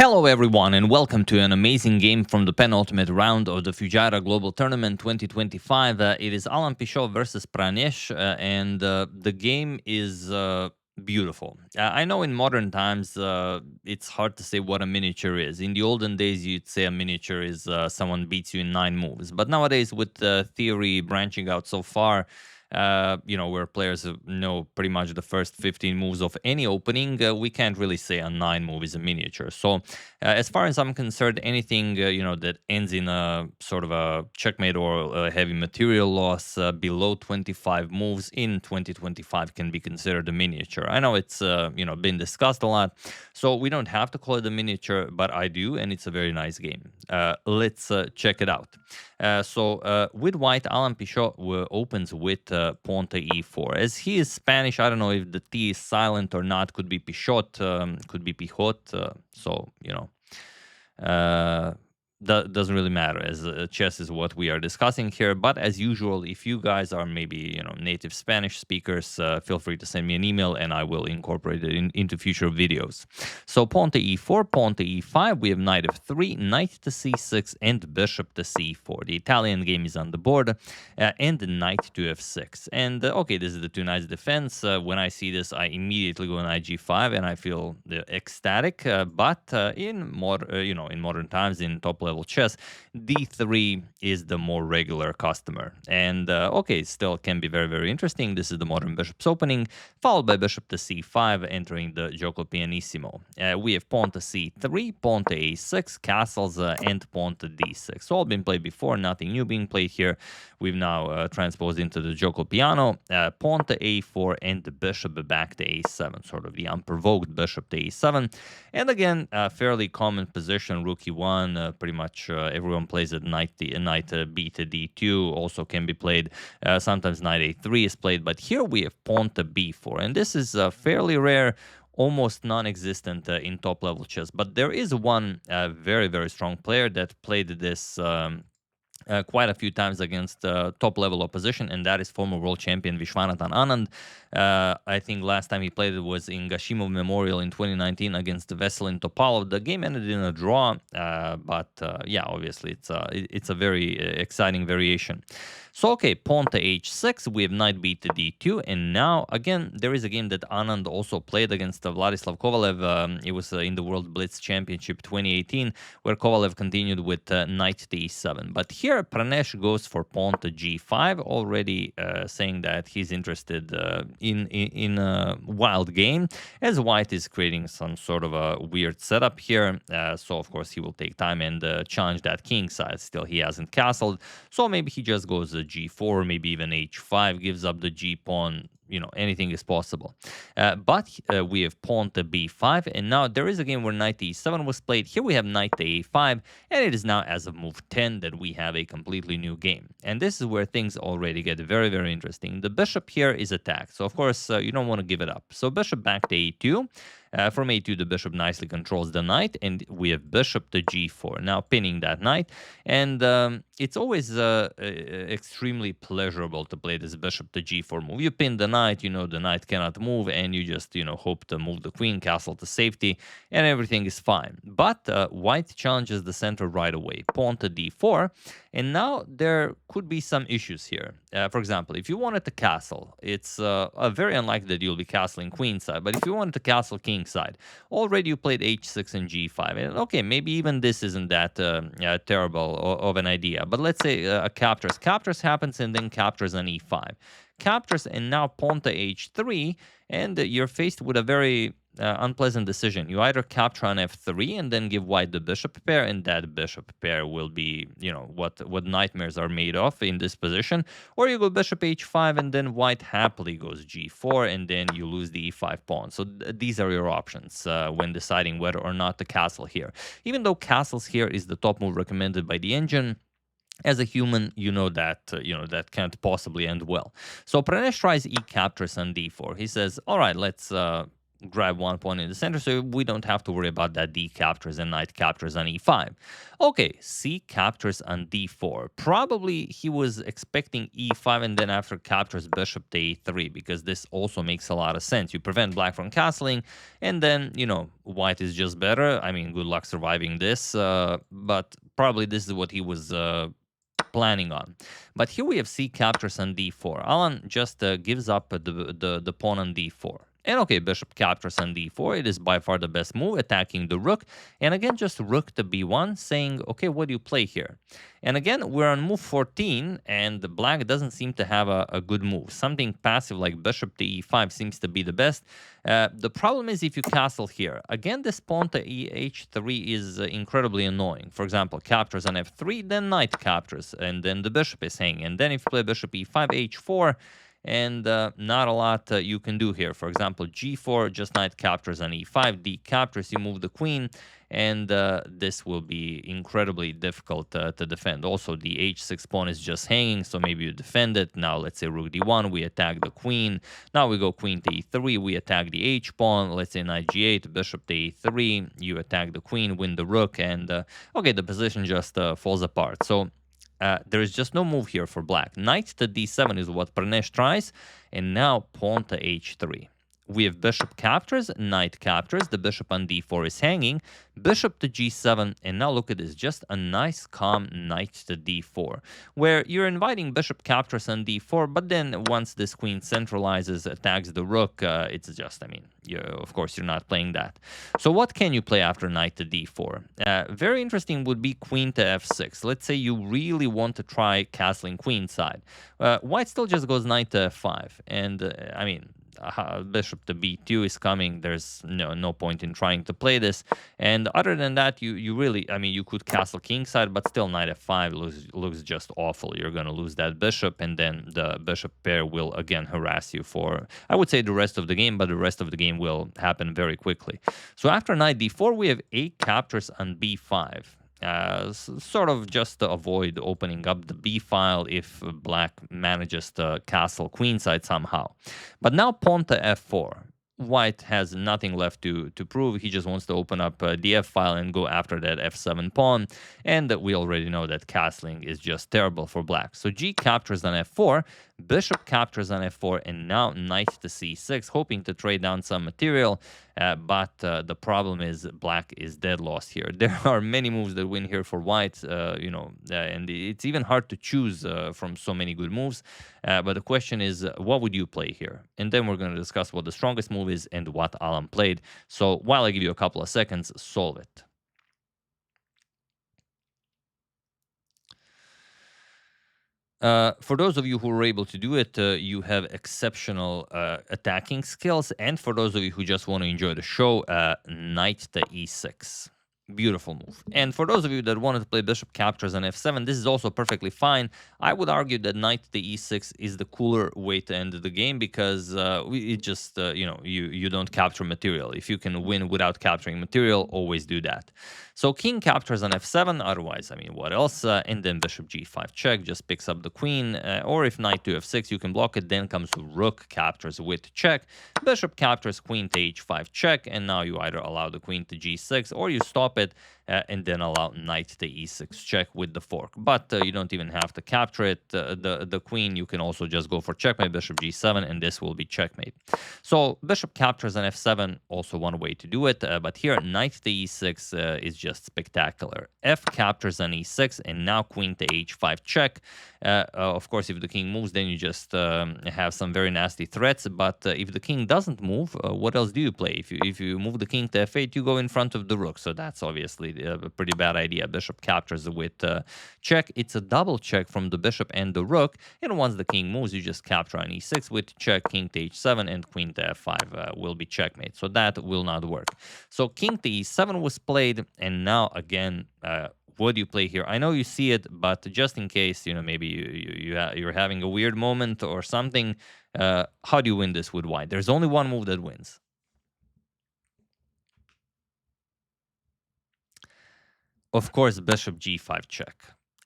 Hello everyone and welcome to an amazing game from the penultimate round of the Fujairah Global Tournament 2025. It is Alan Pichot versus Pranesh and the game is beautiful. I know in modern times it's hard to say what a miniature is. In the olden days you'd say a miniature is someone beats you in 9 moves. But nowadays with theory branching out so far, where players know pretty much the first 15 moves of any opening, we can't really say a 9 move is a miniature. So, as far as I'm concerned, anything that ends in a sort of a checkmate or a heavy material loss below 25 moves in 2025 can be considered a miniature. I know it's been discussed a lot, so we don't have to call it a miniature, but I do, and it's a very nice game. Let's check it out. With white, Alan Pichot opens with pawn to e4. As he is Spanish, I don't know if the T is silent or not. Could be Pichot, could be Pichot. Doesn't really matter, as chess is what we are discussing here. But as usual, if you guys are maybe native Spanish speakers, feel free to send me an email and I will incorporate it into future videos. So pawn to e4, pawn to e5, we have knight f3, knight to c6, and bishop to c4. The Italian game is on the board, and knight to f6. And okay, this is the two knights defense. When I see this, I immediately go knight g5 and I feel ecstatic. But in modern times, in top level chess, d3 is the more regular customer. And okay, still can be very, very interesting. This is the modern bishop's opening, followed by bishop to c5, entering the Giuoco Pianissimo. We have pawn to c3, pawn to a6, castles, and pawn to d6. All been played before, nothing new being played here. We've now transposed into the Giuoco Piano, pawn to a4, and the bishop back to a7, sort of the unprovoked bishop to a7. And again, fairly common position, rook e1, pretty much everyone plays it. Knight b to d2 also can be played. Sometimes knight a3 is played, but here we have pawn to b4, and this is fairly rare, almost non-existent in top level chess. But there is one very, very strong player that played this quite a few times against top level opposition, and that is former world champion Viswanathan Anand. I think last time he played it was in Gashimov Memorial in 2019 against Veselin Topalov. The game ended in a draw, but yeah, obviously it's a very exciting variation. So okay, pawn to h6, we have knight b to d2, and now again there is a game that Anand also played against Vladislav Kovalev. It was in the World Blitz Championship 2018, where Kovalev continued with knight to e7. But here Pranesh goes for pawn to g5, already saying that he's interested in a wild game, as white is creating some sort of a weird setup here. So of course he will take time and challenge that king side. Still he hasn't castled, so maybe he just goes g4, maybe even h5, gives up the g pawn. Anything is possible. But we have pawn to b5, and now there is a game where knight to e7 was played. Here we have knight to a5, and it is now as of move 10 that we have a completely new game. And this is where things already get very, very interesting. The bishop here is attacked, so of course you don't want to give it up. So bishop back to a2. From a2, the bishop nicely controls the knight, and we have bishop to g4, now pinning that knight. And it's always extremely pleasurable to play this bishop to g4 move. You pin the knight, the knight cannot move, and you just, hope to move the queen, castle to safety, and everything is fine. But white challenges the center right away, pawn to d4, and now there could be some issues here. For example, if you wanted to castle, it's very unlikely that you'll be castling queenside, but if you wanted to castle kingside, already you played h6 and g5, and okay, maybe even this isn't that terrible of an idea. But let's say captures happens, and then captures on e5. Captures, and now pawn to h3, and you're faced with a very unpleasant decision. You either capture on f3 and then give white the bishop pair, and that bishop pair will be, what nightmares are made of in this position, or you go bishop h5 and then white happily goes g4, and then you lose the e5 pawn. So these are your options when deciding whether or not to castle here. Even though castles here is the top move recommended by the engine, as a human, that can't possibly end well. So Pranesh tries e captures on d4. He says, all right, let's grab one pawn in the center, so we don't have to worry about that d captures and knight captures on e5. Okay, c captures on d4. Probably he was expecting e5 and then after captures bishop to a3, because this also makes a lot of sense. You prevent black from castling, and then, you know, white is just better. I mean, good luck surviving this, but probably this is what he was planning on. But here we have c captures on d4. Alan just gives up the pawn on d4. And okay, bishop captures on d4. It is by far the best move, attacking the rook. And again, just rook to b1, saying, okay, what do you play here? And again, we're on move 14, and the black doesn't seem to have a good move. Something passive like bishop to e5 seems to be the best. The problem is if you castle here. Again, this pawn to h3 is incredibly annoying. For example, captures on f3, then knight captures, and then the bishop is hanging. And then if you play bishop e5, h4, and not a lot you can do here. For example, g4, just knight captures on e5, d captures, you move the queen, and this will be incredibly difficult to defend. Also, the h6 pawn is just hanging, so maybe you defend it. Now, let's say rook d1, we attack the queen. Now we go queen to e3, we attack the h pawn. Let's say knight g8, bishop to e3, you attack the queen, win the rook, and okay, the position just falls apart. So there is just no move here for black. Knight to d7 is what Pranesh tries, and now pawn to h3. We have bishop captures, knight captures, the bishop on d4 is hanging, bishop to g7, and now look at this, just a nice calm knight to d4, where you're inviting bishop captures on d4, but then once this queen centralizes, attacks the rook, it's just, I mean, of course you're not playing that. So what can you play after knight to d4? Very interesting would be queen to f6. Let's say you really want to try castling queenside. White still just goes knight to f5, and I mean, bishop to b2 is coming. There's no point in trying to play this. And other than that, you really, I mean, you could castle kingside, but still knight f5 looks just awful. You're going to lose that bishop, and then the bishop pair will again harass you for, I would say, the rest of the game, but the rest of the game will happen very quickly. So after knight d4, we have a captures on b5. Sort of just to avoid opening up the b file if black manages to castle queenside somehow. But now pawn to f4. White has nothing left to prove. He just wants to open up the f file and go after that f7 pawn. And we already know that castling is just terrible for black. So g captures on f4, bishop captures on f4, and now knight to c6, hoping to trade down some material. But the problem is black is dead lost here. There are many moves that win here for white, and it's even hard to choose from so many good moves. But the question is, what would you play here? And then we're going to discuss what the strongest move is and what Alan played. So while I give you a couple of seconds, solve it. For those of you who were able to do it, you have exceptional attacking skills. And for those of you who just want to enjoy the show, knight to e6. Beautiful move. And for those of you that wanted to play bishop captures on f7, this is also perfectly fine. I would argue that knight to e6 is the cooler way to end the game, because it just, you don't capture material. If you can win without capturing material, always do that. So king captures on f7, otherwise, I mean, what else? And then bishop g5 check, just picks up the queen. Or if knight to f6, you can block it. Then comes rook captures with check. Bishop captures queen to h5 check. And now you either allow the queen to g6 or you stop it. And then allow knight to e6 check with the fork. But you don't even have to capture it. The queen, you can also just go for checkmate, bishop g7, and this will be checkmate. So bishop captures on f7, also one way to do it. But here, knight to e6 is just spectacular. F captures on e6, and now queen to h5 check. Of course, if the king moves, then you just have some very nasty threats. But if the king doesn't move, what else do you play? If you move the king to f8, you go in front of the rook. So that's obviously a pretty bad idea. Bishop captures with check. It's a double check from the bishop and the rook. And once the king moves, you just capture on e6 with check, king to h7, and queen to f5 will be checkmate. So that will not work. So king to e7 was played, and now again, what do you play here? I know you see it, but just in case, maybe you're having a weird moment or something, how do you win this with white? There's only one move that wins. Of course, bishop g5 check.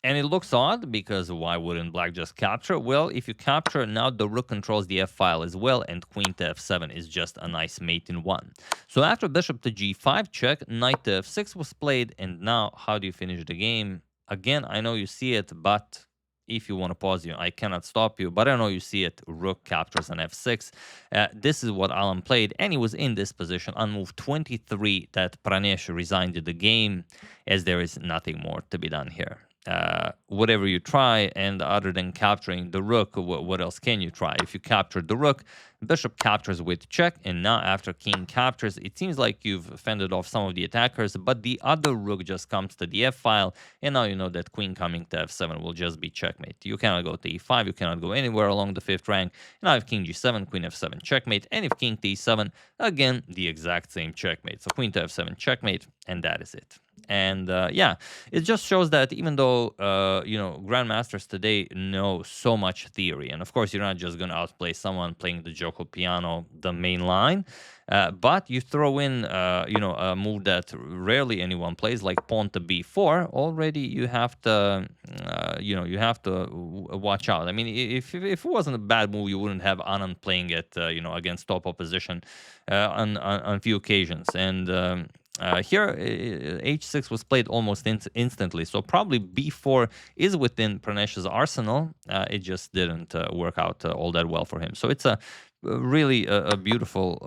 And it looks odd because why wouldn't black just capture? Well, if you capture, now the rook controls the f-file as well, and queen to f7 is just a nice mate in one. So after bishop to g5 check, knight to f6 was played, and now how do you finish the game? Again, I know you see it, but if you want to pause I cannot stop you, but I know you see it. Rook captures on f6. This is what Alan played, and he was in this position on move 23 that Pranesh resigned the game, as there is nothing more to be done here. Whatever you try, and other than capturing the rook, what else can you try? If you capture the rook, bishop captures with check, and now after king captures, it seems like you've fended off some of the attackers, but the other rook just comes to the f-file, and now you know that queen coming to f7 will just be checkmate. You cannot go to e5, you cannot go anywhere along the 5th rank. Now if king g7, queen f7 checkmate, and if king to e7, again, the exact same checkmate. So queen to f7 checkmate, and that is it. And yeah, it just shows that even though, grandmasters today know so much theory, and of course, you're not just going to outplay someone playing the Giuoco piano, the main line, but you throw in, a move that rarely anyone plays, like pawn to b4, already you have to, watch out. I mean, if it wasn't a bad move, you wouldn't have Anand playing it, against top opposition on a few occasions. And here, h6 was played almost instantly, so probably b4 is within Pranesh's arsenal. It just didn't work out all that well for him. So it's really a beautiful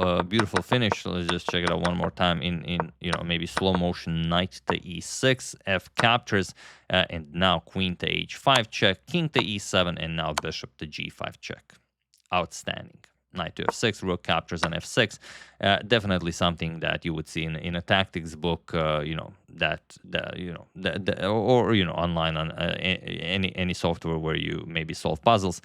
finish. Let's just check it out one more time in maybe slow motion. Knight to e6, f captures, and now queen to h5 check, king to e7, and now bishop to g5 check. Outstanding. Knight to f6, rook captures on f6. Definitely something that you would see in a tactics book, online on any software where you maybe solve puzzles,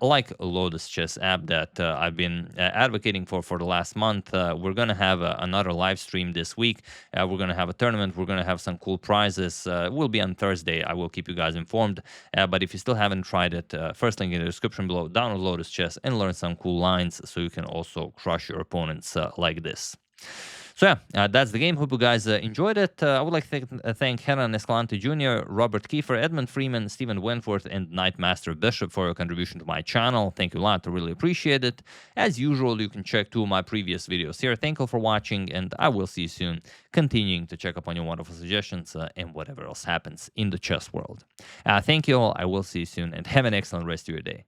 like Lotus Chess app that I've been advocating for the last month. We're gonna have another live stream this week. We're gonna have a tournament. We're gonna have some cool prizes. Will be on Thursday. I will keep you guys informed. But if you still haven't tried it, first link in the description below. Download Lotus Chess and learn some cool lines so you can also crush your opponents like this. So yeah, that's the game. Hope you guys enjoyed it. I would like to thank Hernan Escalante Jr., Robert Kiefer, Edmund Freeman, Stephen Wentworth, and Nightmaster Bishop for your contribution to my channel. Thank you a lot. I really appreciate it. As usual, you can check 2 of my previous videos here. Thank you for watching, and I will see you soon, continuing to check up on your wonderful suggestions and whatever else happens in the chess world. Thank you all. I will see you soon, and have an excellent rest of your day.